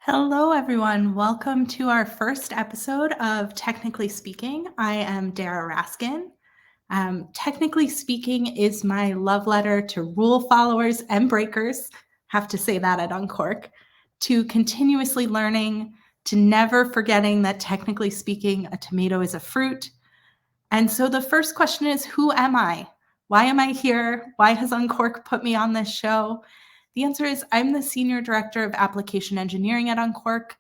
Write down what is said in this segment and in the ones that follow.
Hello, everyone. Welcome to our first episode of Technically Speaking. I am Dara Raskin. Technically Speaking is my love letter to rule followers and breakers, have to say that at Uncork, to continuously learning, to never forgetting that technically speaking, a tomato is a fruit. And so the first question is, who am I? Why am I here? Why has Uncork put me on this show? The answer is I'm the Senior Director of Application Engineering at Uncork.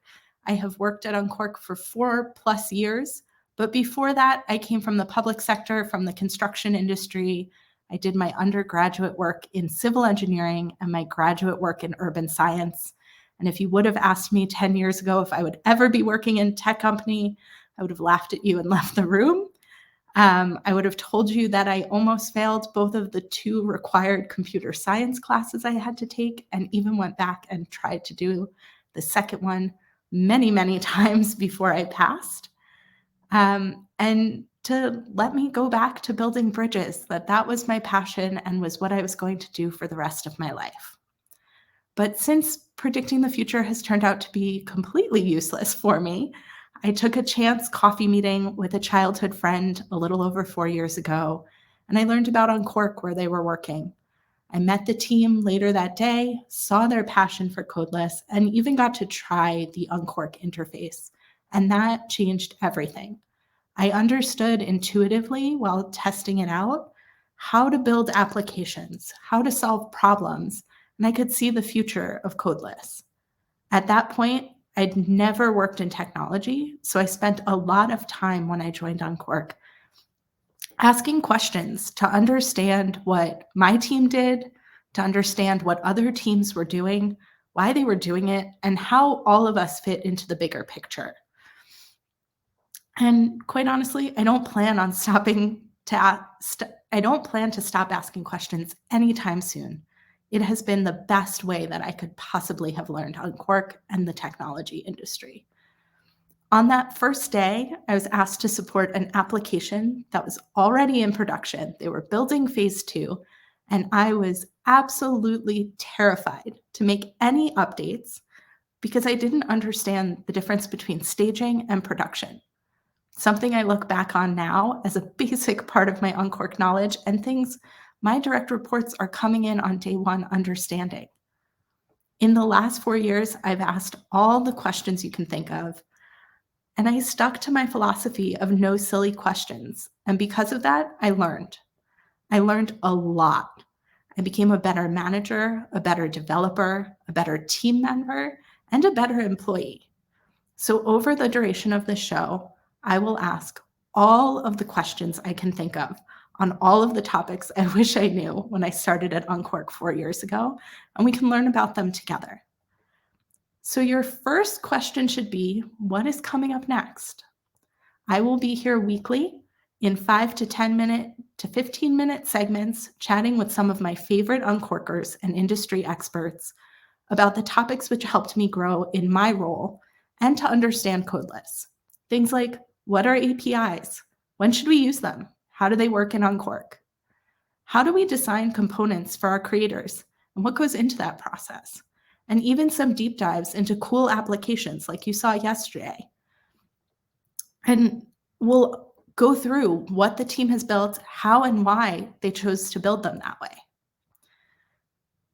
I have worked at Uncork for 4+ years, but before that, I came from the public sector, from the construction industry. I did my undergraduate work in civil engineering and my graduate work in urban science. And if you would have asked me 10 years ago if I would ever be working in a tech company, I would have laughed at you and left the room. I would have told you that I almost failed both of the 2 required computer science classes I had to take, and even went back and tried to do the second one many, many times before I passed. And to let me go back to building bridges, that was my passion and was what I was going to do for the rest of my life. But since predicting the future has turned out to be completely useless for me, I took a chance coffee meeting with a childhood friend a little over 4 years ago, and I learned about Uncork where they were working. I met the team later that day, saw their passion for codeless, and even got to try the Uncork interface. And that changed everything. I understood intuitively while testing it out how to build applications, how to solve problems, and I could see the future of codeless. At that point, I'd never worked in technology, so I spent a lot of time when I joined Uncork asking questions to understand what my team did, to understand what other teams were doing, why they were doing it, and how all of us fit into the bigger picture. And quite honestly, I don't plan to stop asking questions anytime soon. It has been the best way that I could possibly have learned Uncork and the technology industry. On that first day, I was asked to support an application that was already in production. They were building phase 2, and I was absolutely terrified to make any updates because I didn't understand the difference between staging and production. Something I look back on now as a basic part of my Uncork knowledge and things my direct reports are coming in on day 1 understanding. In the last 4 years, I've asked all the questions you can think of, and I stuck to my philosophy of no silly questions. And because of that, I learned. I learned a lot. I became a better manager, a better developer, a better team member, and a better employee. So over the duration of the show, I will ask all of the questions I can think of on all of the topics I wish I knew when I started at Uncork 4 years ago, and we can learn about them together. So your first question should be, what is coming up next? I will be here weekly in 5 to 10 minute to 15-minute segments, chatting with some of my favorite Uncorkers and industry experts about the topics which helped me grow in my role and to understand codeless. Things like, what are APIs? When should we use them? How do they work in Uncork? How do we design components for our creators? And what goes into that process? And even some deep dives into cool applications like you saw yesterday. And we'll go through what the team has built, how and why they chose to build them that way.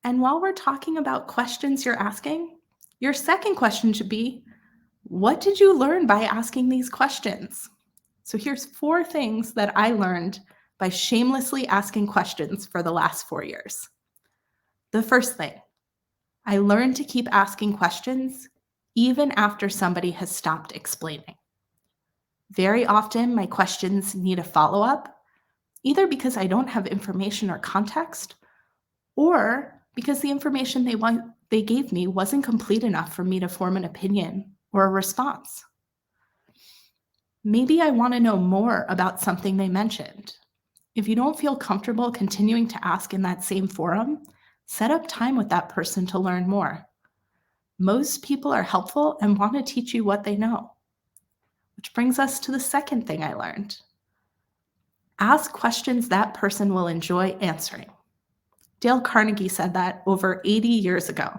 And while we're talking about questions you're asking, your second question should be, what did you learn by asking these questions? So here's 4 things that I learned by shamelessly asking questions for the last 4 years. The first thing, I learned to keep asking questions even after somebody has stopped explaining. Very often, my questions need a follow-up, either because I don't have information or context, or because the information they gave me wasn't complete enough for me to form an opinion or a response. Maybe I want to know more about something they mentioned. If you don't feel comfortable continuing to ask in that same forum, set up time with that person to learn more. Most people are helpful and want to teach you what they know. Which brings us to the second thing I learned. Ask questions that person will enjoy answering. Dale Carnegie said that over 80 years ago,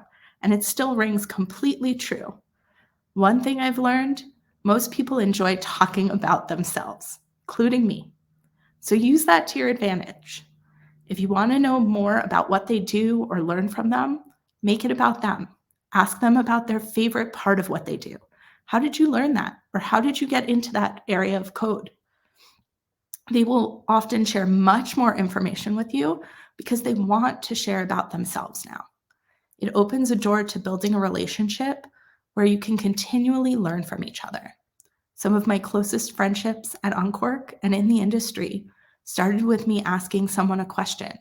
and it still rings completely true. One thing I've learned, most people enjoy talking about themselves, including me. So use that to your advantage. If you want to know more about what they do or learn from them, make it about them. Ask them about their favorite part of what they do. How did you learn that? Or how did you get into that area of code? They will often share much more information with you because they want to share about themselves now. It opens a door to building a relationship where you can continually learn from each other. Some of my closest friendships at Uncork and in the industry started with me asking someone a question.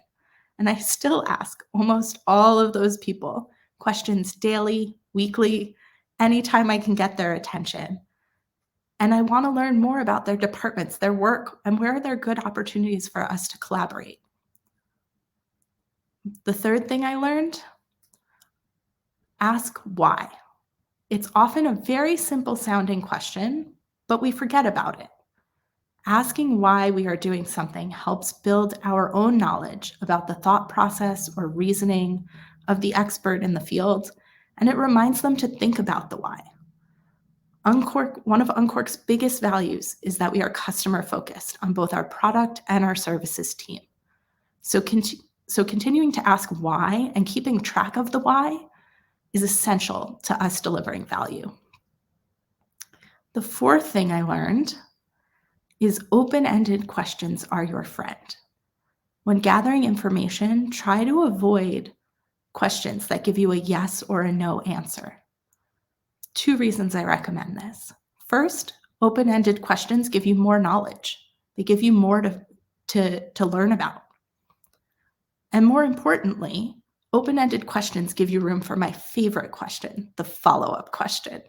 And I still ask almost all of those people questions daily, weekly, anytime I can get their attention. And I want to learn more about their departments, their work, and where are there good opportunities for us to collaborate. The third thing I learned, ask why. It's often a very simple sounding question, but we forget about it. Asking why we are doing something helps build our own knowledge about the thought process or reasoning of the expert in the field, and it reminds them to think about the why. One of Uncork's biggest values is that we are customer focused on both our product and our services team. So continuing to ask why and keeping track of the why is essential to us delivering value. The fourth thing I learned is open-ended questions are your friend. When gathering information, try to avoid questions that give you a yes or a no answer. 2 reasons I recommend this. First, open-ended questions give you more knowledge. They give you more to learn about. And more importantly, open-ended questions give you room for my favorite question, the follow-up question.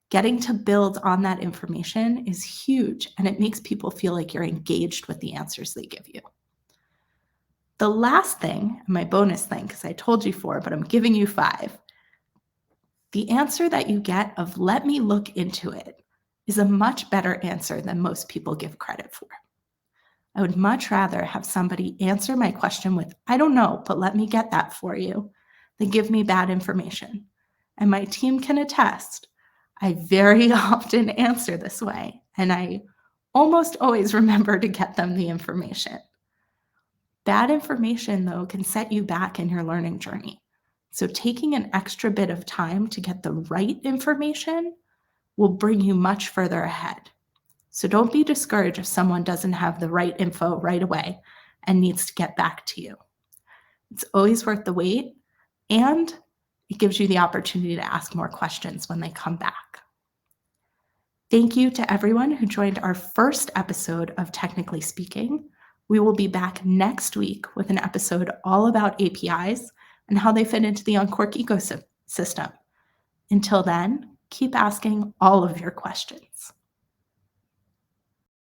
Getting to build on that information is huge, and it makes people feel like you're engaged with the answers they give you. The last thing, my bonus thing, because I told you 4, but I'm giving you 5. The answer that you get of "let me look into it" is a much better answer than most people give credit for. I would much rather have somebody answer my question with "I don't know, but let me get that for you," than give me bad information. And my team can attest, I very often answer this way, and I almost always remember to get them the information. Bad information, though, can set you back in your learning journey. So taking an extra bit of time to get the right information will bring you much further ahead. So don't be discouraged if someone doesn't have the right info right away and needs to get back to you. It's always worth the wait, and it gives you the opportunity to ask more questions when they come back. Thank you to everyone who joined our first episode of Technically Speaking. We will be back next week with an episode all about APIs and how they fit into the Uncork ecosystem. Until then, keep asking all of your questions.